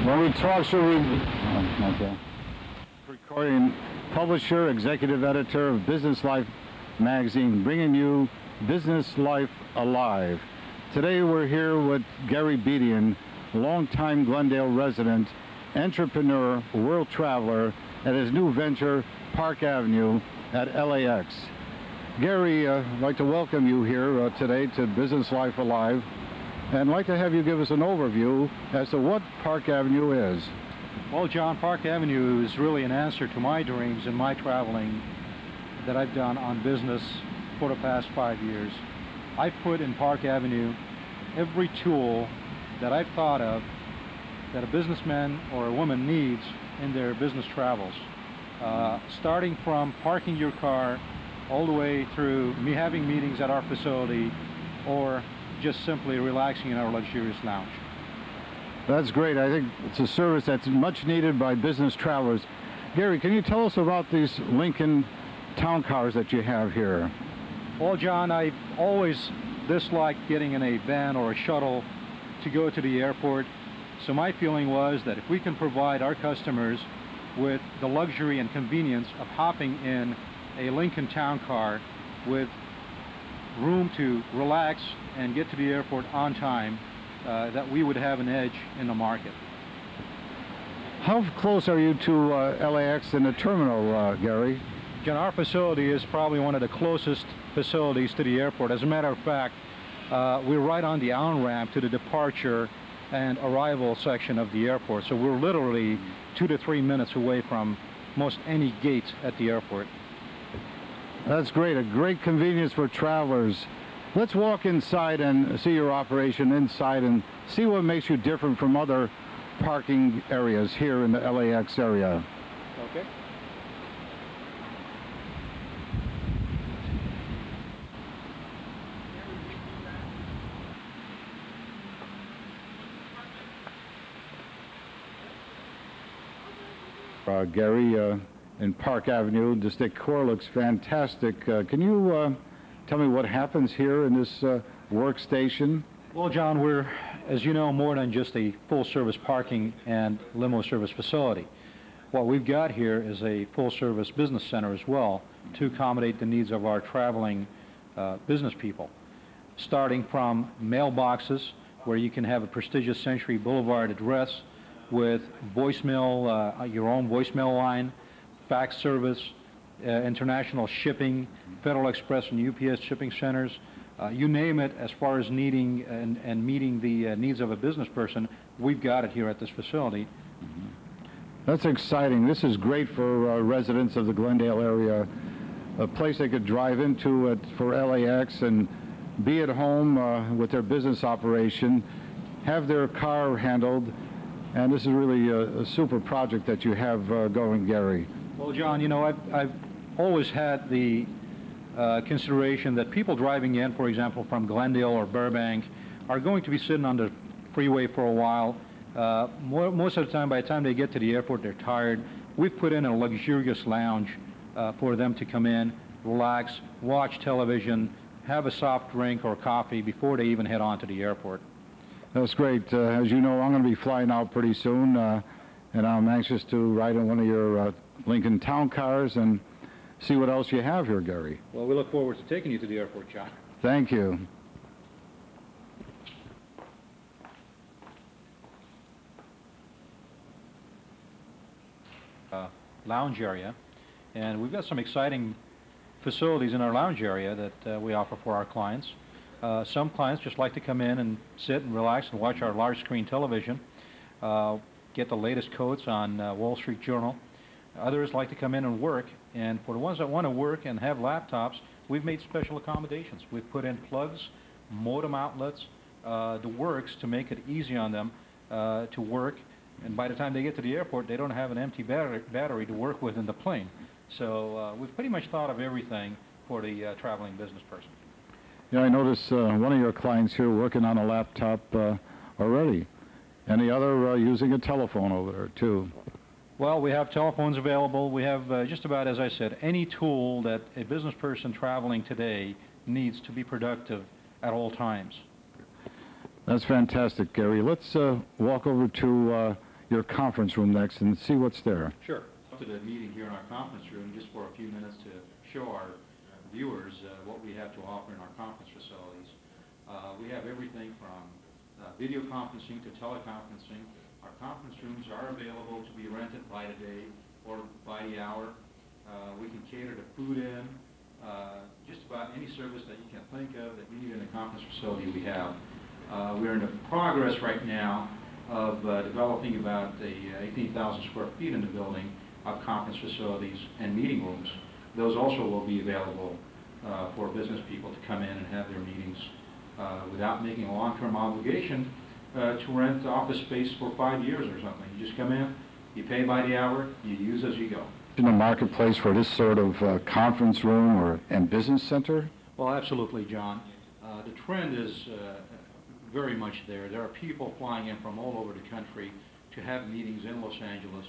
When we talk, should we... Oh, okay. Recording publisher, executive editor of Business Life magazine, bringing you Business Life Alive. Today we're here with Gary Bedian, longtime Glendale resident, entrepreneur, world traveler at his new venture, Park Avenue at LAX. Gary, I'd like to welcome you here today to Business Life Alive, and I'd like to have you give us an overview as to what Park Avenue is. Well, John, Park Avenue is really an answer to my dreams and my traveling that I've done on business for the past 5 years. I've put in Park Avenue every tool that I've thought of that a businessman or a woman needs in their business travels. Starting from parking your car all the way through me having meetings at our facility or just simply relaxing in our luxurious lounge. That's great. I think it's a service that's much needed by business travelers. Gary, can you tell us about these Lincoln Town Cars that you have here? Well, John, I've always disliked getting in a van or a shuttle to go to the airport. So my feeling was that if we can provide our customers with the luxury and convenience of hopping in a Lincoln Town Car with room to relax and get to the airport on time, that we would have an edge in the market. How close are you to LAX and the terminal, Gary? John, our facility is probably one of the closest facilities to the airport. As a matter of fact, we're right on the on-ramp to the departure and arrival section of the airport. So we're literally 2 to 3 minutes away from most any gate at the airport. That's great, a great convenience for travelers. Let's walk inside and see your operation inside and see what makes you different from other parking areas here in the LAX area. Okay. Gary, in Park Avenue, this decor looks fantastic. Can you tell me what happens here in this workstation? Well, John, we're, as you know, more than just a full-service parking and limo service facility. What we've got here is a full-service business center as well to accommodate the needs of our traveling business people. Starting from mailboxes, where you can have a prestigious Century Boulevard address with voicemail, your own voicemail line, fax service, international shipping, Federal Express and UPS shipping centers, you name it. As far as needing and meeting the needs of a business person, we've got it here at this facility. That's exciting. This is great for residents of the Glendale area, a place they could drive into for LAX and be at home with their business operation, have their car handled, and this is really a super project that you have going, Gary. Well, John, you know, I've always had the consideration that people driving in, for example, from Glendale or Burbank, are going to be sitting on the freeway for a while. Most of the time, by the time they get to the airport, they're tired. We've put in a luxurious lounge for them to come in, relax, watch television, have a soft drink or coffee before they even head on to the airport. That's great. As you know, I'm going to be flying out pretty soon, and I'm anxious to ride in one of your Lincoln Town Cars and see what else you have here, Gary. Well, we look forward to taking you to the airport, John. Thank you. Lounge area, and we've got some exciting facilities in our lounge area that we offer for our clients. Some clients just like to come in and sit and relax and watch our large screen television, get the latest quotes on Wall Street Journal. Others like to come in and work, and for the ones that want to work and have laptops, we've made special accommodations. We've put in plugs, modem outlets, the works to make it easy on them to work, and by the time they get to the airport, they don't have an empty battery to work with in the plane. So we've pretty much thought of everything for the traveling business person. Yeah, I noticed one of your clients here working on a laptop already. Any other using a telephone over there, too? Well, we have telephones available. We have just about, as I said, any tool that a business person traveling today needs to be productive at all times. That's fantastic, Gary. Let's walk over to your conference room next and see what's there. Sure. Up to the meeting here in our conference room just for a few minutes to show our viewers what we have to offer in our conference facilities. We have everything from video conferencing to teleconferencing. Our conference rooms are available to be rented by the day or by the hour. We can cater to food in, just about any service that you can think of that you need in a conference facility we have. We're in the progress right now of developing about 18,000 square feet in the building of conference facilities and meeting rooms. Those also will be available for business people to come in and have their meetings without making a long-term obligation to rent office space for 5 years or something. You just come in, you pay by the hour, you use as you go. In the marketplace for this sort of conference room and business center? Well, absolutely, John. The trend is very much there. There are people flying in from all over the country to have meetings in Los Angeles.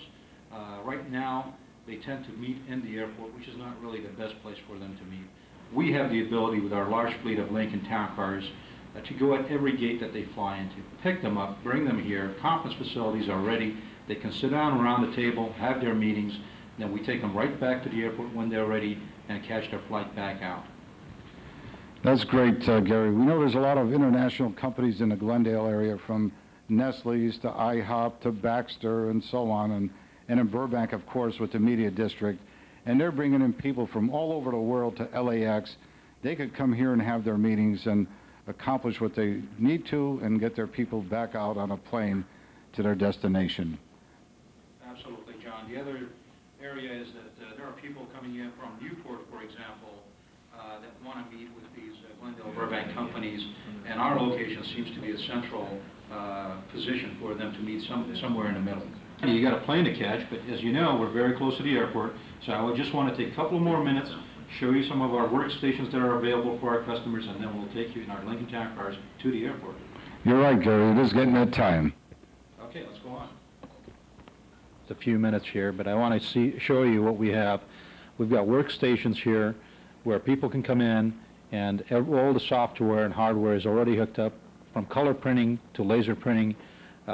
Right now, they tend to meet in the airport, which is not really the best place for them to meet. We have the ability with our large fleet of Lincoln Town Cars to go at every gate that they fly into, pick them up, bring them here. Conference facilities are ready. They can sit down around the table, have their meetings, then we take them right back to the airport when they're ready and catch their flight back out. That's great, Gary. We know there's a lot of international companies in the Glendale area, from Nestle's to IHOP to Baxter and so on, and in Burbank, of course, with the Media District. And they're bringing in people from all over the world to LAX. They could come here and have their meetings and accomplish what they need to and get their people back out on a plane to their destination. Absolutely, John. The other area is that there are people coming in from Newport, for example, that want to meet with these Glendale Burbank companies, and our location seems to be a central position for them to meet somewhere in the middle. You got a plane to catch, but as you know, we're very close to the airport, so I would just want to take a couple more minutes, show you some of our workstations that are available for our customers, and then we'll take you in our Lincoln Town Cars to the airport. You're right, Gary. It is getting that time. Okay, let's go on. It's a few minutes here, but I want to show you what we have. We've got workstations here where people can come in, and all the software and hardware is already hooked up, from color printing to laser printing,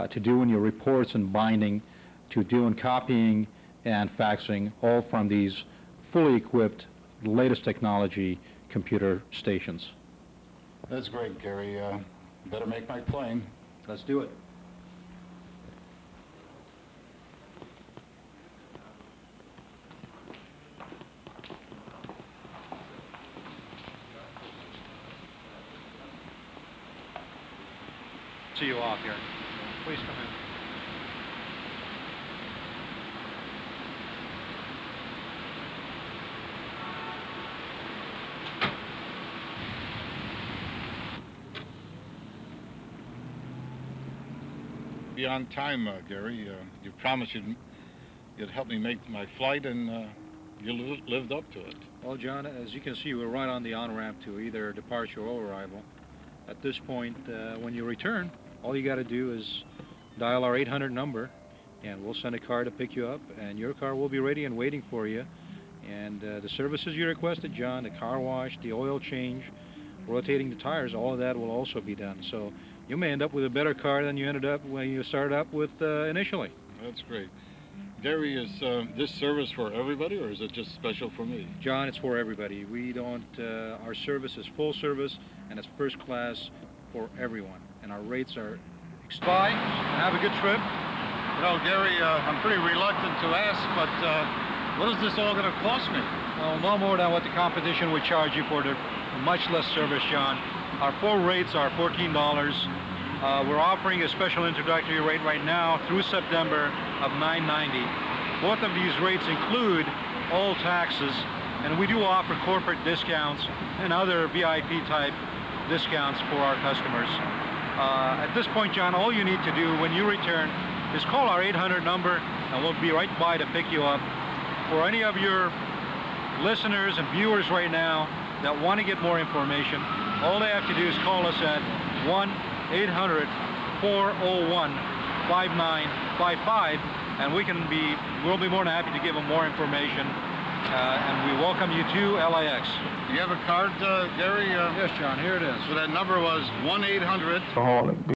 to doing your reports and binding, to doing copying and faxing, all from these fully equipped, latest technology computer stations. That's great, Gary. Better make my plane. Let's do it. See you off here. Please come in. Be on time, Gary. You promised you'd help me make my flight, and you lived up to it. Well, John, as you can see, we're right on the on-ramp to either departure or arrival. At this point, when you return, all you got to do is dial our 800 number, and we'll send a car to pick you up, and your car will be ready and waiting for you. And the services you requested, John, the car wash, the oil change, rotating the tires, all of that will also be done. So you may end up with a better car than you ended up when you started up with initially. That's great. Gary, is this service for everybody, or is it just special for me? John, it's for everybody. We don't, our service is full service, and it's first class for everyone. And our rates are bye, and have a good trip. You know, Gary, I'm pretty reluctant to ask, but what is this all going to cost me? Well, no more than what the competition would charge you for the much less service, John. Our full rates are $14. We're offering a special introductory rate right now through September of $9.90. Both of these rates include all taxes, and we do offer corporate discounts and other VIP type discounts for our customers. At this point, John, all you need to do when you return is call our 800 number, and we'll be right by to pick you up. For any of your listeners and viewers right now that want to get more information, all they have to do is call us at 1-800-401-5955, and we'll be more than happy to give them more information. And we welcome you to LAX. Do you have a card, Gary? Yes, John, here it is. So that number was 1-800...